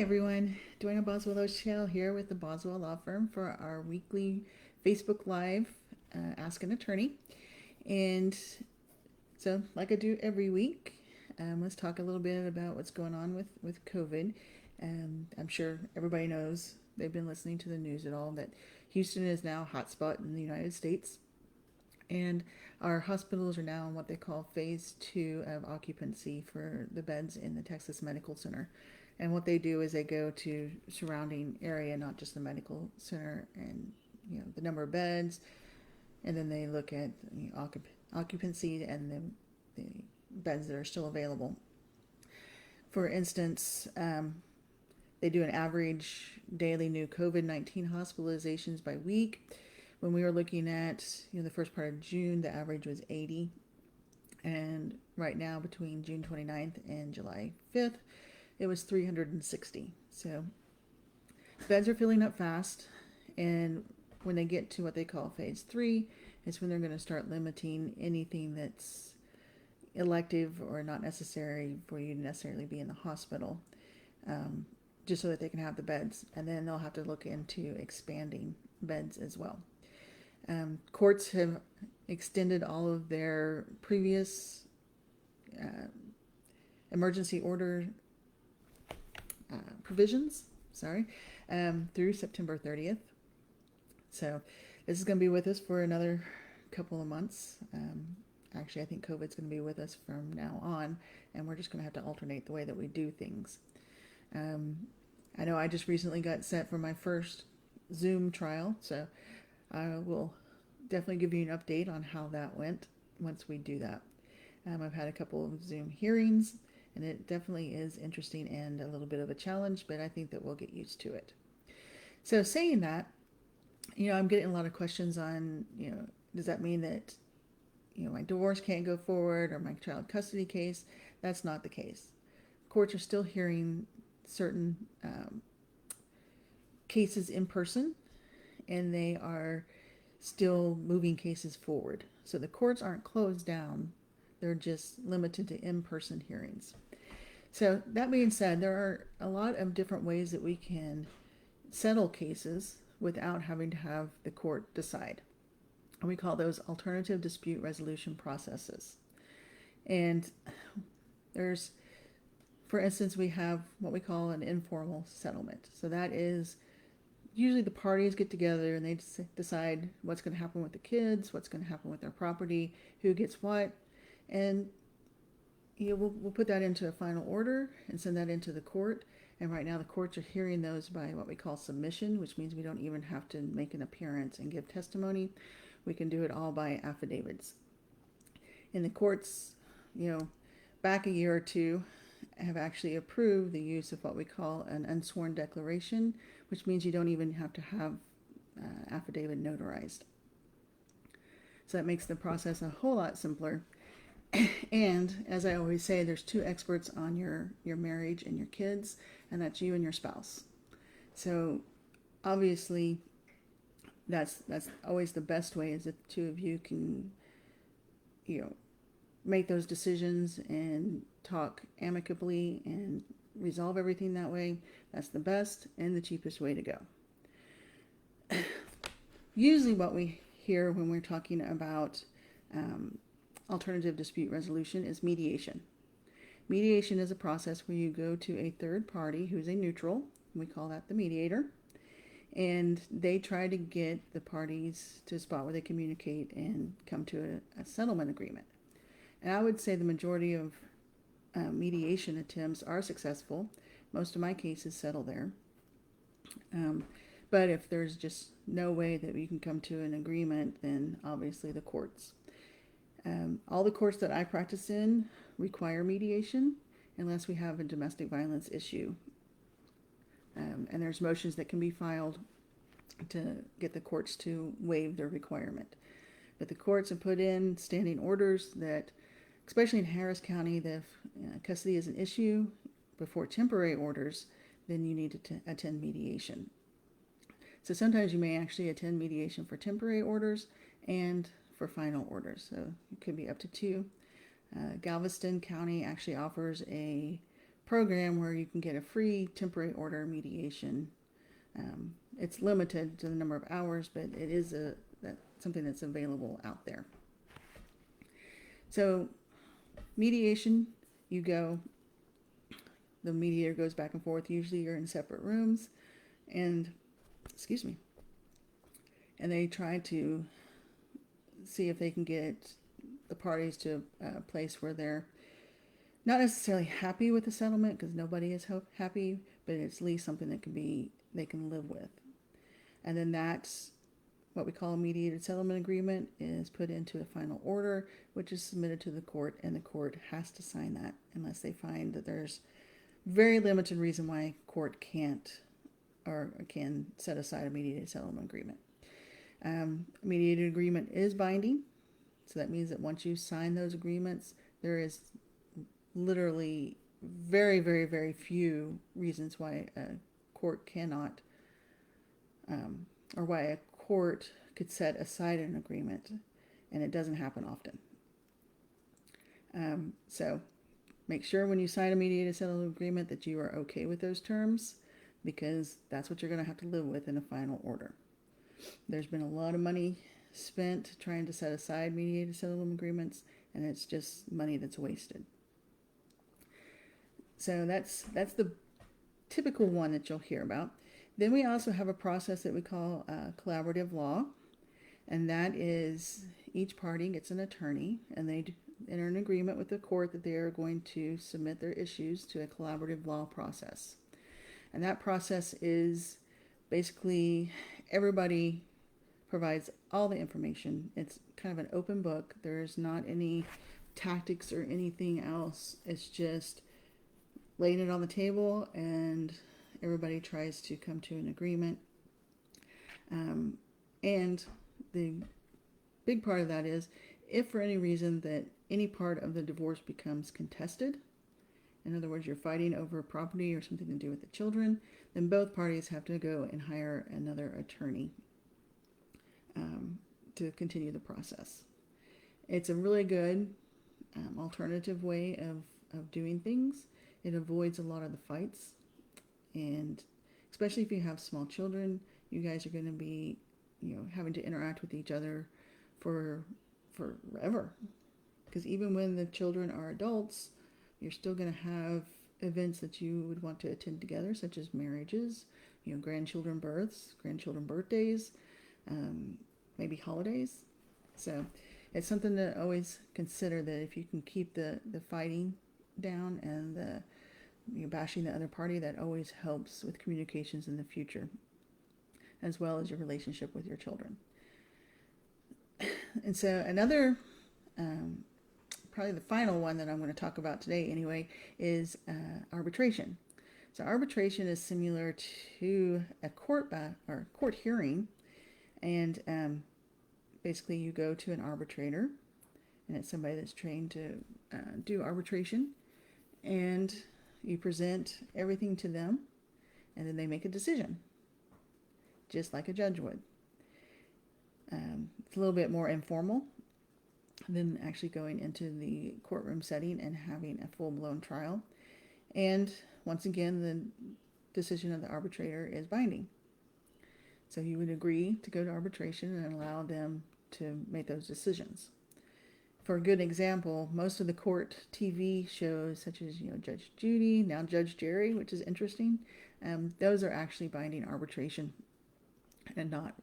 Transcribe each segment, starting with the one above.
everyone. Dwayne Boswell O'Shell here with the Boswell Law Firm for our weekly Facebook Live Ask an Attorney. And so, like I do every week, let's talk a little bit about what's going on with COVID. I'm sure everybody knows, they've been listening to the news at all, that Houston is now a hotspot in the United States. And our hospitals are now in what they call phase 2 of occupancy for the beds in the Texas Medical Center. And what they do is they go to surrounding area, not just the medical center, and the number of beds, and then they look at occupancy and the beds that are still available. For instance, they do an average daily new COVID-19 hospitalizations by week. When we were looking at the first part of June, the average was 80, and right now between June 29th and July 5th, it was 360. So beds are filling up fast, and when they get to what they call phase 3, it's when they're going to start limiting anything that's elective or not necessary for you to necessarily be in the hospital, just so that they can have the beds, and then they'll have to look into expanding beds as well. Courts have extended all of their previous emergency order provisions, through September 30th. So this is going to be with us for another couple of months. Actually, I think COVID's going to be with us from now on, and we're just going to have to alternate the way that we do things. I know I just recently got set for my first Zoom trial, so I will definitely give you an update on how that went once we do that. I've had a couple of Zoom hearings, and it definitely is interesting and a little bit of a challenge, but I think that we'll get used to it. So saying that, I'm getting a lot of questions on, does that mean that, my divorce can't go forward or my child custody case? That's not the case. Courts are still hearing certain cases in person, and they are still moving cases forward. So the courts aren't closed down, they're just limited to in-person hearings. So that being said, there are a lot of different ways that we can settle cases without having to have the court decide. And we call those alternative dispute resolution processes. And there's, for instance, we have what we call an informal settlement. So that is usually the parties get together and they decide what's going to happen with the kids, what's going to happen with their property, who gets what, and we'll put that into a final order and send that into the court. And right now the courts are hearing those by what we call submission, which means we don't even have to make an appearance and give testimony. We can do it all by affidavits. In the courts, back a year or two, have actually approved the use of what we call an unsworn declaration, which means you don't even have to have affidavit notarized. So that makes the process a whole lot simpler. And as I always say, there's two experts on your marriage and your kids, and that's you and your spouse. So obviously that's always the best way, is that the two of you can make those decisions and talk amicably and resolve everything that way. That's the best and the cheapest way to go. Usually what we hear when we're talking about alternative dispute resolution is mediation. Mediation is a process where you go to a third party who's a neutral. We call that the mediator. And they try to get the parties to a spot where they communicate and come to a settlement agreement. And I would say the majority of mediation attempts are successful. Most of my cases settle there. But if there's just no way that we can come to an agreement, then obviously the courts. All the courts that I practice in require mediation unless we have a domestic violence issue. And there's motions that can be filed to get the courts to waive their requirement. But the courts have put in standing orders that, especially in Harris County, that if custody is an issue before temporary orders, then you need to attend mediation. So sometimes you may actually attend mediation for temporary orders and for final orders. So it could be up to 2. Galveston County actually offers a program where you can get a free temporary order mediation. It's limited to the number of hours, but it is something that's available out there. So mediation, you go, the mediator goes back and forth. Usually you're in separate rooms, and and they try to see if they can get the parties to a place where they're not necessarily happy with the settlement, because nobody is happy, but it's at least something that they can live with. And then that's what we call a mediated settlement agreement, is put into a final order, which is submitted to the court, and the court has to sign that unless they find that there's very limited reason why court can't or can set aside a mediated settlement agreement. Mediated agreement is binding, so that means that once you sign those agreements, there is literally very, very, very few reasons why a court cannot, or why a court could set aside an agreement, and it doesn't happen often. So make sure when you sign a mediated settlement agreement that you are okay with those terms, because that's what you're going to have to live with in a final order. There's been a lot of money spent trying to set aside mediated settlement agreements, and it's just money that's wasted. So that's the typical one that you'll hear about. Then we also have a process that we call collaborative law, and that is each party gets an attorney, and they enter an agreement with the court that they are going to submit their issues to a collaborative law process. And that process is basically everybody provides all the information. It's kind of an open book. There's not any tactics or anything else. It's just laying it on the table, and everybody tries to come to an agreement. And the big part of that is, if for any reason that any part of the divorce becomes contested, in other words, you're fighting over property or something to do with the children, then both parties have to go and hire another attorney to continue the process. It's a really good alternative way of doing things. It avoids a lot of the fights, and especially if you have small children, you guys are going to be, having to interact with each other for forever. Because even when the children are adults, you're still going to have events that you would want to attend together, such as marriages, grandchildren births, grandchildren birthdays, maybe holidays. So it's something to always consider, that if you can keep the fighting down and the bashing the other party, that always helps with communications in the future, as well as your relationship with your children. And so another, probably the final one that I'm going to talk about today anyway, is arbitration. So arbitration is similar to a court hearing, and basically you go to an arbitrator, and it's somebody that's trained to do arbitration, and you present everything to them, and then they make a decision, just like a judge would. It's a little bit more informal than actually going into the courtroom setting and having a full-blown trial. And once again, the decision of the arbitrator is binding. So you would agree to go to arbitration and allow them to make those decisions. For a good example, most of the court TV shows, such as Judge Judy, now Judge Jerry, which is interesting, those are actually binding arbitration, and not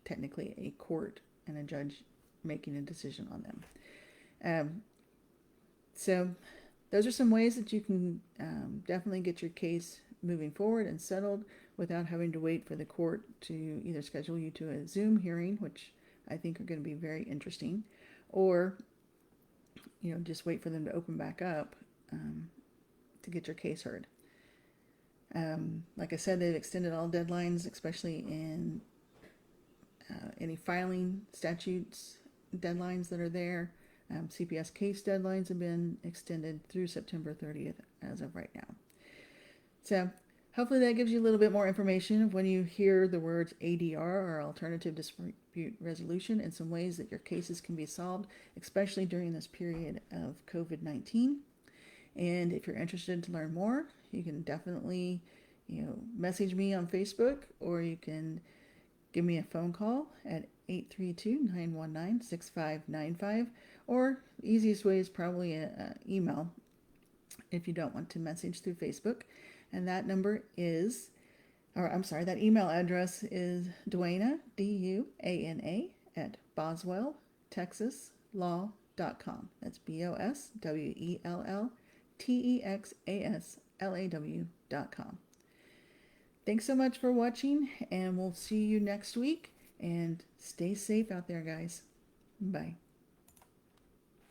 technically a court and a judge making a decision on them. So those are some ways that you can definitely get your case moving forward and settled without having to wait for the court to either schedule you to a Zoom hearing, which I think are going to be very interesting, or just wait for them to open back up to get your case heard. Like I said, they've extended all deadlines, especially in any filing statutes deadlines that are there. CPS case deadlines have been extended through September 30th as of right now. So hopefully that gives you a little bit more information of when you hear the words ADR, or Alternative Dispute Resolution, and some ways that your cases can be solved, especially during this period of COVID-19. And if you're interested to learn more, you can definitely, message me on Facebook, or you can give me a phone call at 832-919-6595, or the easiest way is probably an email if you don't want to message through Facebook. And that number is, or I'm sorry, that email address is Duana, Duana, at boswelltexaslaw.com. That's BOSWELLTEXASLAW.com. Thanks so much for watching, and we'll see you next week. And stay safe out there, guys. Bye.